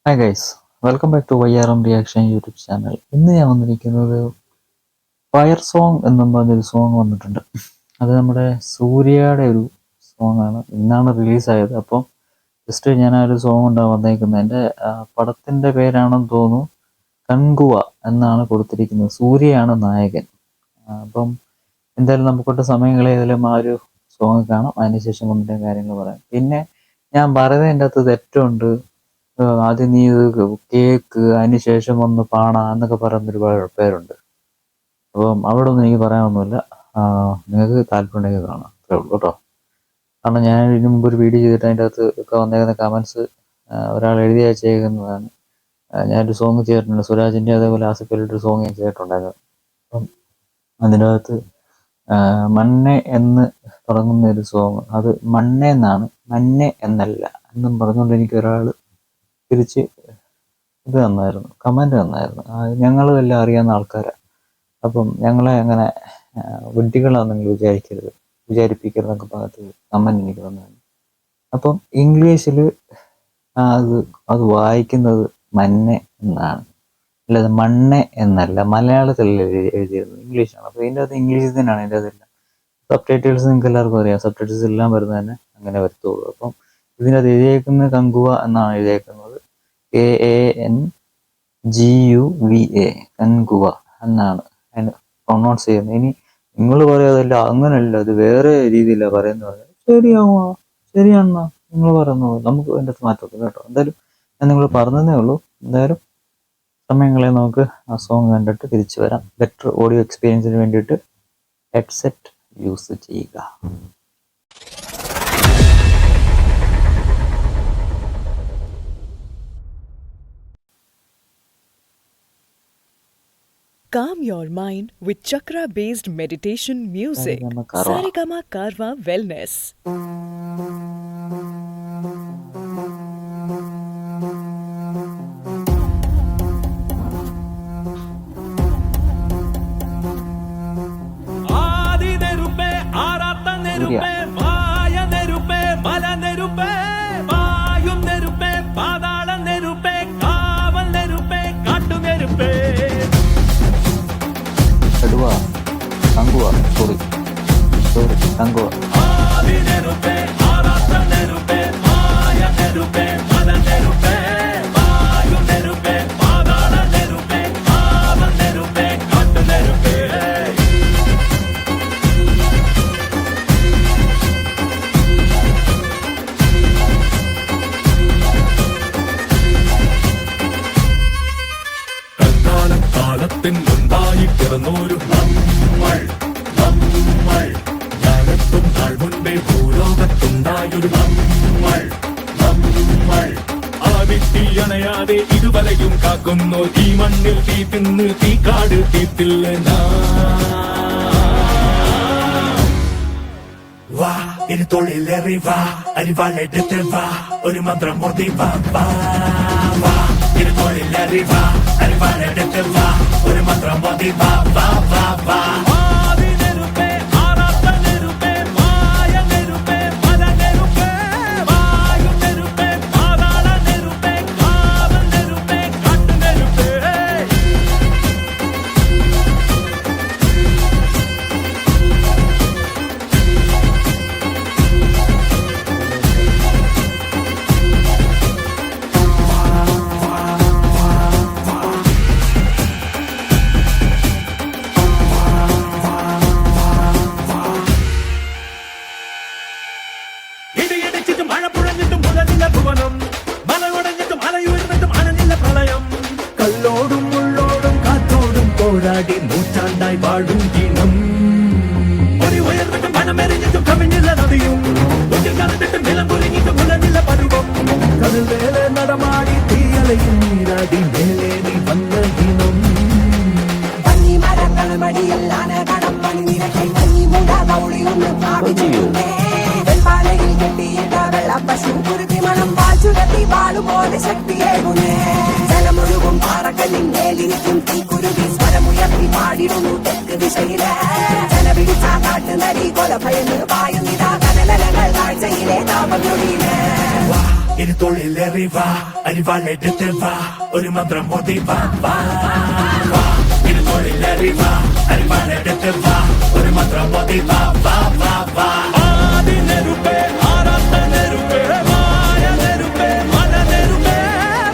Hi guys, welcome back to YRM reaction YouTube channel. ഇന്ന് ഞാൻ വന്നിരിക്കുന്നത് ഫയർ സോങ് എന്നും പറഞ്ഞൊരു സോങ് വന്നിട്ടുണ്ട്. അത് നമ്മുടെ സൂര്യയുടെ ഒരു സോങ് ആണ്. ഇന്നാണ് റിലീസായത്. അപ്പം ജസ്റ്റ് ഞാൻ ആ ഒരു സോങ് ഉണ്ടാകും വന്നേക്കുന്നത്. എൻ്റെ പടത്തിൻ്റെ പേരാണെന്ന് തോന്നുന്നു, കൺകുവ എന്നാണ് കൊടുത്തിരിക്കുന്നത്. സൂര്യയാണ് നായകൻ. അപ്പം എന്തായാലും നമുക്കൊട്ട് സമയം കളയാലും ആ ഒരു സോങ് കാണാം. അതിനുശേഷം കൊണ്ടിട്ട് കാര്യങ്ങൾ പറയാം. പിന്നെ ഞാൻ പറയുന്നതിൻ്റെ അകത്ത് തെറ്റുണ്ട്. ആദ്യം നീ ഇത് കേക്ക്, അതിന് ശേഷം ഒന്ന് പാണ എന്നൊക്കെ പറയുന്ന ഒരുപാട് പേരുണ്ട്. അപ്പം അവിടെ ഒന്നും എനിക്ക് പറയാനൊന്നുമില്ല. നിങ്ങൾക്ക് താല്പര്യമുണ്ടെങ്കിൽ കാണാം, അത്രേ ഉള്ളൂ കേട്ടോ. കാരണം ഞാൻ ഇതിനു മുമ്പ് ഒരു വീഡിയോ ചെയ്തിട്ട് അതിൻ്റെ അകത്ത് ഒക്കെ വന്നേക്കുന്ന കമൻസ് ഒരാൾ എഴുതി അയച്ചേക്കുന്നതാണ്. ഞാനൊരു സോങ് ചെയ്തിട്ടുണ്ട്, സുരാജിൻ്റെ അതേപോലെ ആസിഫലിയുടെ ഒരു സോങ് ഞാൻ ചെയ്തിട്ടുണ്ടായിരുന്നു. അപ്പം അതിൻ്റെ അകത്ത് മണ്ണെ എന്ന് തുടങ്ങുന്ന ഒരു സോങ്, അത് മണ്ണെ എന്നാണ്, മണ്ണെ എന്നല്ല എന്നും പറഞ്ഞുകൊണ്ട് എനിക്ക് ഒരാൾ തിരിച്ച് ഇത് തന്നായിരുന്നു, കമൻറ്റ് തന്നായിരുന്നു. ഞങ്ങളും എല്ലാം അറിയാവുന്ന ആൾക്കാരാണ്. അപ്പം ഞങ്ങളെ അങ്ങനെ വിഡ്ഢികളാണ് നിങ്ങൾ വിചാരിപ്പിക്കരുതെന്നൊക്കെ പറഞ്ഞിട്ട് കമൻറ്റ് എനിക്ക് തന്നായിരുന്നു. അപ്പം ഇംഗ്ലീഷിൽ അത് വായിക്കുന്നത് മന്നെ എന്നാണ്, അല്ലാതെ മണ്ണെ എന്നല്ല. മലയാളത്തിലല്ല എഴുതിയിരുന്നത്, ഇംഗ്ലീഷാണ്. അപ്പോൾ ഇതിൻ്റെ അകത്ത് ഇംഗ്ലീഷിൽ തന്നെയാണ് ഇതിൻ്റെ അതെല്ലാം. സബ് ടൈറ്റിൽസ് നിങ്ങൾക്ക് എല്ലാവർക്കും അറിയാം, സബ് ടൈറ്റിൽസ് എല്ലാം വരുന്നത് തന്നെ അങ്ങനെ വരത്തുള്ളൂ. അപ്പം ഇതിനകത്ത് എഴുതിയേക്കുന്നത് കങ്കുവ എന്നാണ് എഴുതിയേക്കുന്നത്, KANGUVA, കൻകുവ എന്നാണ് അതിന് പ്രൊണൗൺസ് ചെയ്യുന്നത്. ഇനി നിങ്ങൾ പറയാതല്ല, അങ്ങനല്ല, അത് വേറെ രീതിയിലാണ് പറയുന്നത്. ശരിയാവുക, ശരിയാണെന്നാ നിങ്ങൾ പറയുന്നത്, നമുക്ക് അതിൻ്റെ അകത്ത് മാറ്റത്തില്ല കേട്ടോ. എന്തായാലും ഞാൻ നിങ്ങൾ പറഞ്ഞതേ ഉള്ളൂ. എന്തായാലും സമയങ്ങളെ നമുക്ക് ആ സോങ് കണ്ടിട്ട് തിരിച്ചു വരാം. ബെറ്റർ ഓഡിയോ എക്സ്പീരിയൻസിന് വേണ്ടിയിട്ട് ഹെഡ്സെറ്റ് യൂസ് ചെയ്യുക. Calm your mind with chakra-based meditation music. Saregama Karwa Wellness. ആദി നെരുപ്പേ, ആരാത്ത നെരുപ്പേ, മായ നെരുപ്പേ, മല നെരുപ്പേ, വായും നെരുപ്പേ, പാതാള നെരുപ്പേ, കാവൽ നെരുപ്പേ, കാട്ടു നെരുപ്പേ. ആദി നെരുപ്പേ, ആരാത്ത നെരുപ്പേ, മായ നെരുപ്പേ, മല നെരുപ്പേ, വായും നെരുപ്പേ, പാതാള നെരുപ്പേ, കാവൽ നെരുപ്പേ, കാട്ടു നെരുപ്പേ. കാലത്തിൻ മുൻപായി പിറന്നോരു നമ്മൾ ഞാനെത്തും നാൾ മുൻപേ ഭൂലോകത്തുണ്ടായൊരു നമ്മൾ ആ വിട്ടിയണയാതെ ഇരുവലയും കാക്കുന്നു. ഈ മണ്ണിൽ തീ തിന്ന് തീക്കാട് തീത്തില്ല. വാ ഇനി തൊഴിലേറി വാ, അരിവാളെടുത്ത് വാ, ഒരു മന്ത്രം മോദി വാ വാ. ഇനി തൊഴിലേറി വാ, അരിവാളെടുത്ത് വാ, ഒരു മന്ത്രം മോദി വാ വാ വാ വാ. ഇടിയിടിച്ചിട്ടും മഴ പുഴഞ്ഞിട്ടും മുഴഞ്ഞില്ല ഭുവനം, മലയുടഞ്ഞിട്ടും മലയുയർന്നിട്ടും അണഞ്ഞില്ല പ്രളയം. കല്ലോടും മുള്ളോടും കാറ്റോടും പോരാടി നൂറ്റാണ്ടായി വാഴും ഈണം. ഒരു ഉയർന്നിട്ടും വനമെറിഞ്ഞിട്ടും കവിഞ്ഞില്ല നദിയും, ഒന്നിൽ കറന്നിട്ടും നിലം കുരുങ്ങിട്ടും മുഴഞ്ഞില്ല പരുവം. കടൽ വേലെ നടമാടി തീയലയും നീരാടി മേലെ നീ വന്ന ഈണം. മരങ്ങൾ മടിയല്ലാണ് കടം മണി നിരക്കി മഞ്ഞി മുട കൗളിയൊന്ന് സ്ഥാപിച്ചിട്ടുണ്ട്. വെൽപ്പാലയിൽ കെട്ടിയിട്ട വെള്ളപ്പശു കുരുത്തി മണം വാച്ചുരത്തി വാളുപോലെ ശക്തിയേകുന്നേ. ജലമൊഴുകും പാറക്കല്ലിൻ മേലിരിക്കും തീക്കുരുതി സ്വരമുയർത്തി പാടിടുന്നു തെക്ക് ദിശയിലെ. ജലപിടിച്ച കാട്ട് നരി കൊല ഭയന്ന് പായുന്നിതാ കനലകൾ കാഴ്ചയിലെ താപനൊടിയിലെ. ഇനി തൊഴിലേറി വാ അരിവാളെടുത്ത് വാ ഒരു മന്ത്രം മോദി വാ വാ വാ ഇനി തൊഴിലേറി വാ അരിവാളെടുത്ത് വാ ഒരു മന്ത്രം മോദി വാ വാ വാ വാ ആദി നെരുപ്പേ ആരാത്ത നെരുപ്പേ മായ നെരുപ്പേ മല നെരുപ്പേ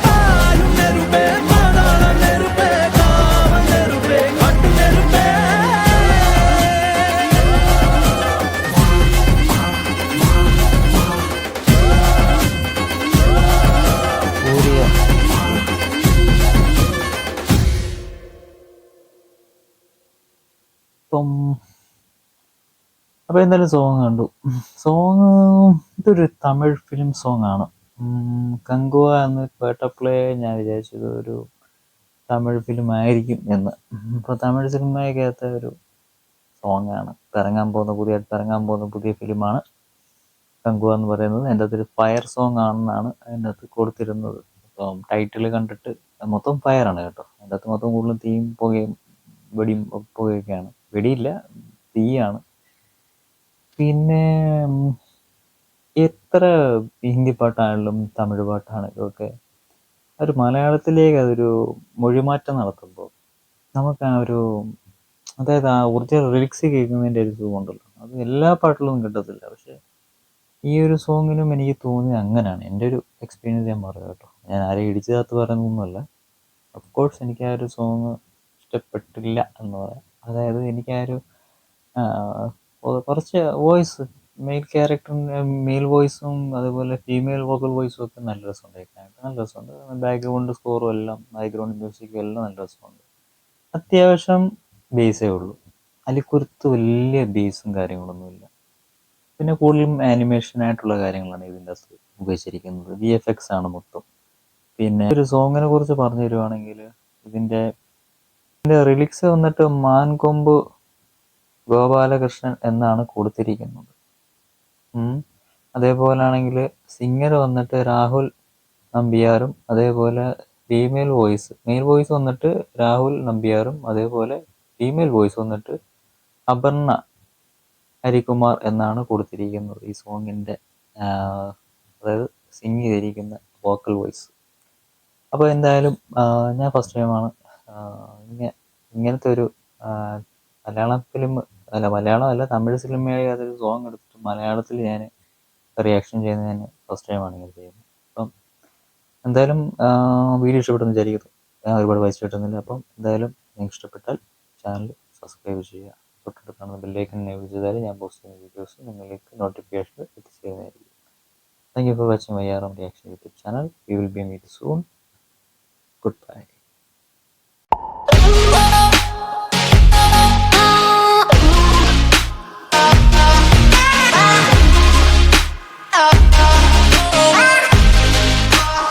വായു നെരുപ്പേ പാതാള നെരുപ്പേ കാവ നെരുപ്പേ കട്ടു നെരുപ്പേ സൂര്യ ഇപ്പം അപ്പോൾ എന്തായാലും സോങ് കണ്ടു. സോങ് ഇതൊരു തമിഴ് ഫിലിം സോങ് ആണ്. കങ്കുവ എന്ന് കേട്ടപ്പോഴേ ഞാൻ വിചാരിച്ചത് ഒരു തമിഴ് ഫിലിം ആയിരിക്കും എന്ന്. ഇപ്പോൾ തമിഴ് സിനിമയ്ക്കകത്തെ ഒരു സോങ് ആണ്. പുതിയതായിട്ട് ഇറങ്ങാൻ പോകുന്ന പുതിയ ഫിലിമാണ് കങ്കുവ എന്ന് പറയുന്നത്. അതിൻ്റെ അകത്തൊരു ഫയർ സോങ് ആണെന്നാണ് അതിൻ്റെ അകത്ത് കൊടുത്തിരുന്നത്. അപ്പം ടൈറ്റിൽ കണ്ടിട്ട് മൊത്തം ഫയറാണ് കേട്ടോ. അതിൻ്റെ അകത്ത് മൊത്തം കൂടുതലും തീയും പുകയും വെടിയും പുകയൊക്കെയാണ്. വെടിയില്ല, തീയാണ്. പിന്നെ എത്ര ഹിന്ദി പാട്ടാണെങ്കിലും തമിഴ് പാട്ടാണെങ്കിലും ഒക്കെ ഒരു മലയാളത്തിലേക്ക് അതൊരു മൊഴിമാറ്റം നടത്തുമ്പോൾ നമുക്ക് ആ ഒരു അതായത് ആ ഒറിജിനൽ ലിറിക്സ് കേൾക്കുന്നതിൻ്റെ ഒരു സുഖമുണ്ടല്ലോ, അത് എല്ലാ പാട്ടിലൊന്നും കിട്ടത്തില്ല. പക്ഷെ ഈ ഒരു സോങ്ങിനും എനിക്ക് തോന്നിയത് അങ്ങനെയാണ്. എൻ്റെ ഒരു എക്സ്പീരിയൻസ് ഞാൻ പറയാം കേട്ടോ. ഞാൻ ആരെയും ഇടിച്ചതാത്ത് പറയുന്നതൊന്നുമല്ല. ഓഫ്കോഴ്സ് എനിക്ക് ആ ഒരു സോങ് ഇഷ്ടപ്പെട്ടില്ല എന്ന് പറയാം. അതായത് എനിക്ക് ആ ഒരു കുറച്ച് വോയിസ് മെയിൽ വോയിസും അതുപോലെ ഫീമെയിൽ വോക്കൽ വോയിസും ഒക്കെ നല്ല രസമുണ്ട് കേൾക്കാനായിട്ട്. നല്ല രസമുണ്ട്. ബാക്ക്ഗ്രൗണ്ട് സ്കോറും എല്ലാം ബാക്ക്ഗ്രൗണ്ട് മ്യൂസിക്കും എല്ലാം നല്ല രസമുണ്ട്. അത്യാവശ്യം ബേസേ ഉള്ളൂ. അലിക്കുരുത്ത് വലിയ ബേസും കാര്യങ്ങളൊന്നുമില്ല. പിന്നെ കൂടുതലും ആനിമേഷനായിട്ടുള്ള കാര്യങ്ങളാണ് ഇതിൻ്റെ അകത്ത് ഉപയോഗിച്ചിരിക്കുന്നത്. VFX ആണ് മൊത്തം. പിന്നെ ഒരു സോങ്ങിനെ കുറിച്ച് പറഞ്ഞു തരുവാണെങ്കിൽ ഇതിൻ്റെ റിലിക്സ് വന്നിട്ട് മാൻകൊമ്പ് ഗോപാലകൃഷ്ണൻ എന്നാണ് കൊടുത്തിരിക്കുന്നത്. അതേപോലാണെങ്കിൽ സിംഗർ വന്നിട്ട് രാഹുൽ നമ്പ്യാരും, അതേപോലെ മെയിൽ വോയിസ് വന്നിട്ട് രാഹുൽ നമ്പ്യാരും, അതേപോലെ ഫീമെയിൽ വോയിസ് വന്നിട്ട് അപർണ ഹരികുമാർ എന്നാണ് കൊടുത്തിരിക്കുന്നത് ഈ സോങ്ങിൻ്റെ അതായത് സിംഗ് ചെയ്തിരിക്കുന്ന വോക്കൽ വോയിസ്. അപ്പോൾ എന്തായാലും ഞാൻ ഫസ്റ്റ് ടൈമാണ് ഇങ്ങനത്തെ ഒരു മലയാളം ഫിലിം തമിഴ് സിനിമയായി അതൊരു സോങ് എടുത്തിട്ട് മലയാളത്തിൽ ഞാൻ റിയാക്ഷൻ ചെയ്യുന്നത് ഞാൻ ഫസ്റ്റ് ടൈമാണ് ഇങ്ങനെ ചെയ്യുന്നത്. അപ്പം എന്തായാലും വീഡിയോ ഇഷ്ടപ്പെട്ടെന്ന് വിചാരിക്കുന്നു. ഞാൻ ഒരുപാട് പൈസ കിട്ടുന്നില്ല. അപ്പം എന്തായാലും നിങ്ങൾക്ക് ഇഷ്ടപ്പെട്ടാൽ ചാനൽ സബ്സ്ക്രൈബ് ചെയ്യുക. തൊട്ടടുത്ത് കാണുന്ന ബെല്ലൈക്കൺ എനേബിൾ ചെയ്താൽ ഞാൻ പോസ്റ്റ് ചെയ്യുന്ന വീഡിയോസ് നിങ്ങളിലേക്ക് നോട്ടിഫിക്കേഷൻ എത്തിച്ചേരുന്നതായിരിക്കും. താങ്ക് യു ഫോർ വാച്ചിങ് വയ്യാറം reaction YouTube channel. We will be meet soon. Goodbye.